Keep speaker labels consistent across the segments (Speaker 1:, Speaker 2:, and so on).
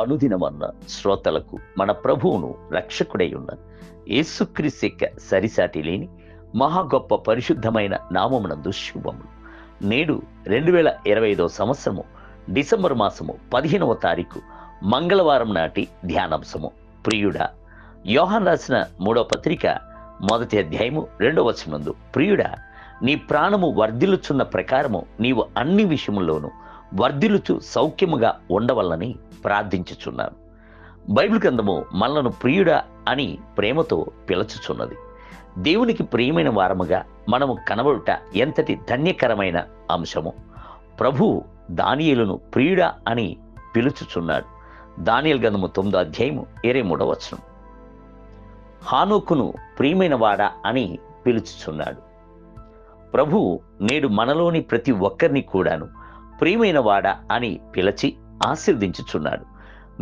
Speaker 1: అనుదినమన్న శ్రోతలకు మన ప్రభువును రక్షకుడై ఉన్న యేసుక్రీస్తు యొక్క సరిసాటి లేని మహా గొప్ప పరిశుద్ధమైన నామమునందు శుభములు. నేడు 2025 సంవత్సరము డిసెంబర్ మాసము 15వ తారీఖు మంగళవారం నాటి ధ్యానాంశము. ప్రియుడా, యోహాను రాసిన 3వ పత్రిక 1వ అధ్యాయము 2వ వచనమందు, ప్రియుడా, నీ ప్రాణము వర్ధిల్లుచున్న ప్రకారము నీవు అన్ని విషయముల్లోనూ వర్ధిల్లుచు సౌఖ్యముగా ఉండవల్లని ప్రార్థించుచున్నాను. బైబిల్ గ్రంథము మనలను ప్రియుడా అని ప్రేమతో పిలుచుచున్నది. దేవునికి ప్రియమైన వారముగా మనము కనబడుట ఎంతటి ధన్యకరమైన అంశము. ప్రభువు దానియేలును ప్రియుడా అని పిలుచుచున్నాడు. దానియేలు గ్రంథము 9వ అధ్యాయము 23వ వచనం. హానోకును ప్రియమైన వాడా అని పిలుచుచున్నాడు. ప్రభువు నేడు మనలోని ప్రతి ఒక్కరిని కూడాను ప్రియమైన వాడా అని పిలిచి ఆశీర్వదించుచున్నాడు.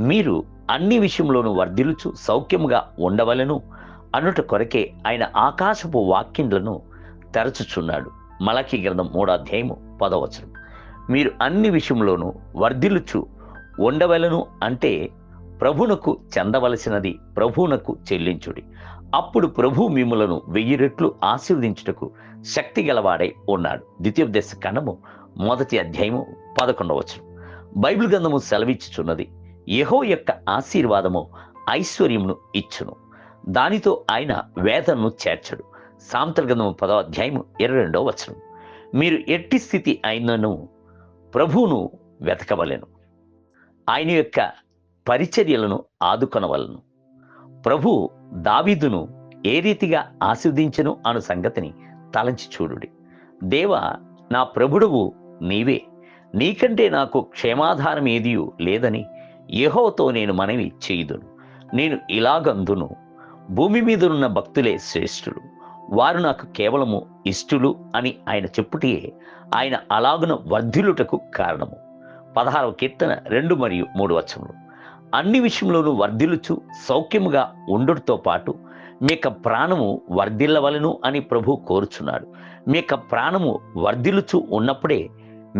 Speaker 1: మీరు అన్ని విషయంలోనూ వర్ధిల్లుచు సౌఖ్యముగా ఉండవలెను అనుట కొరకే ఆయన ఆకాశపు వాక్యములను తెరచుచున్నాడు. మలకీ గ్రంథం 3వ అధ్యాయము 10వ వచనం. మీరు అన్ని విషయంలోనూ వర్ధిల్లుచు ఉండవలెను అంటే ప్రభువునకు చెందవలసినది ప్రభువునకు చెల్లించుడి. అప్పుడు ప్రభు మిమ్ములను 1000 రెట్లు ఆశీర్వదించుటకు శక్తి గలవాడై ఉన్నాడు. ద్వితీయోపదేశ కాండము 1వ అధ్యాయము 11వ వచనం. బైబిల్ గ్రంథము సెలవిచ్చుచున్నది, యెహోవా యొక్క ఆశీర్వాదము ఐశ్వర్యమును ఇచ్చును, దానితో ఆయన వేదనను చేర్చడు. సామెతల గ్రంథము 10వ అధ్యాయము 22వ వచనం. మీరు ఎట్టి స్థితి అయినను ప్రభువును వెతకవలెను, ఆయన యొక్క పరిచర్యలను ఆదుకొనవలను. ప్రభు దావీదును ఏ రీతిగా ఆశీర్వదించెను అను సంగతిని తలంచి చూడుడి. దేవా, నా ప్రభుడవు నీవే, నీకంటే నాకు క్షేమాధారం ఏదియూ లేదని యెహోవాతో నేను మనవి చేయుదును. నేను ఇలాగందును, భూమి మీదనున్న భక్తులే శ్రేష్ఠులు, వారు నాకు కేవలము ఇష్టులు అని ఆయన చెప్పుటియే ఆయన అలాగున వర్ధిల్లుటకు కారణము. 16వ కీర్తన 2 మరియు 3 వచనములు. అన్ని విషయంలోనూ వర్ధిల్లుచు సౌఖ్యముగా ఉండుటతో పాటు మీ యొక్క ప్రాణము వర్ధిల్లవలెను అని ప్రభు కోరుచున్నాడు. మీ యొక్క ప్రాణము వర్ధిల్లుచు ఉన్నప్పుడే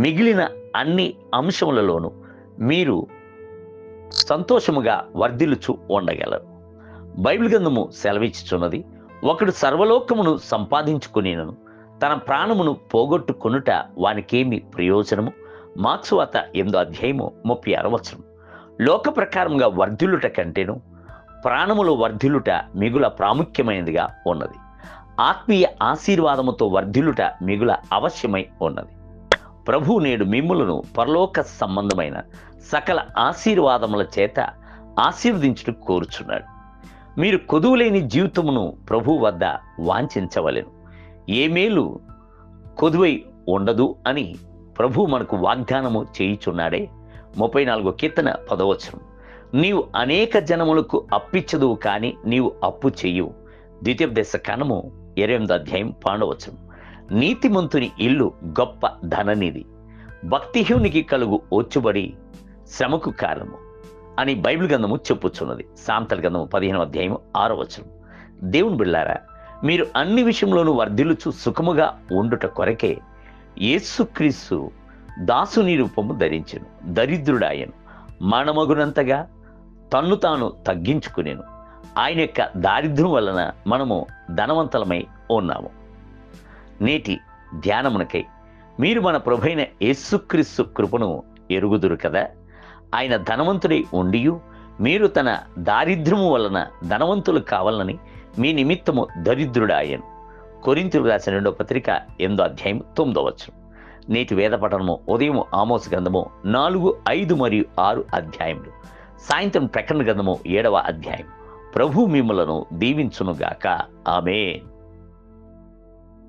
Speaker 1: మిగిలిన అన్ని అంశములలోనూ మీరు సంతోషముగా వర్ధిల్లుచు ఉండగలరు. బైబిల్ గ్రంథము సెలవిచ్చుచున్నది, ఒకడు సర్వలోకమును సంపాదించుకునేనను తన ప్రాణమును పోగొట్టుకొనుట వానికేమి ప్రయోజనము. మార్క్సు వార్త 8వ అధ్యాయము 36వ వచనం. లోక ప్రకారంగా వర్ధిల్లుట కంటేను ప్రాణములో వర్ధిల్లుట మిగుల ప్రాముఖ్యమైనదిగా ఉన్నది. ఆత్మీయ ఆశీర్వాదముతో వర్ధిల్లుట మిగుల అవశ్యమై ఉన్నది. ప్రభు నేడు మిమ్ములను పరలోక సంబంధమైన సకల ఆశీర్వాదముల చేత ఆశీర్వదించుటకు కోరుచున్నాడు. మీరు కొదువులేని జీవితమును ప్రభు వద్ద వాంఛించవలెను. ఏ మేలు కొదువై ఉండదు అని ప్రభు మనకు వాగ్దానము చేయుచున్నాడే. 34వ కీర్తన 10వ వచనం. నీవు అనేక జనములకు అప్పిచ్చదువు కానీ నీవు అప్పు చెయ్యవు. ద్వితీయోపదేశ కాండము 28వ అధ్యాయం 12వ వచనం. నీతిమంతుని ఇల్లు గొప్ప ధననిధి, భక్తిహీనునికి కలుగు ఓర్చుబడి శ్రమకు కారణము అని బైబిల్ గ్రంథము చెప్పుచున్నది. సామెతల గ్రంథము 15వ అధ్యాయం 6వ వచనం. దేవుని బిడ్డలారా, మీరు అన్ని విషయంలోనూ వర్ధిల్లుచు సుఖముగా ఉండుట కొరకే యేసుక్రీస్తు దాసుని రూపము ధరించెను, దరిద్రుడాయను, మరణమగునంతగా తన్ను తాను తగ్గించుకునేను. ఆయన యొక్క దారిద్ర్యం వలన మనము ధనవంతులమై ఉన్నాము. నేటి ధ్యానమునకై మీరు మన ప్రభువైన యేసుక్రీస్తు కృపను ఎరుగుదురు కదా. ఆయన ధనవంతుడై ఉండియు మీరు తన దారిద్ర్యము వలన ధనవంతులు కావాలని మీ నిమిత్తము దరిద్రుడాయను. కొరింథీయులకు రాసిన 2వ పత్రిక 8వ అధ్యాయం 9వ వచనం. నేటి వేద పఠనము ఉదయం ఆమోసు గ్రంథము 4, 5 మరియు 6 అధ్యాయములు, సాయంత్రం ప్రకటన గ్రంథము 7వ అధ్యాయం. ప్రభు మిమ్ములను దీవించునుగాక. ఆమేన్.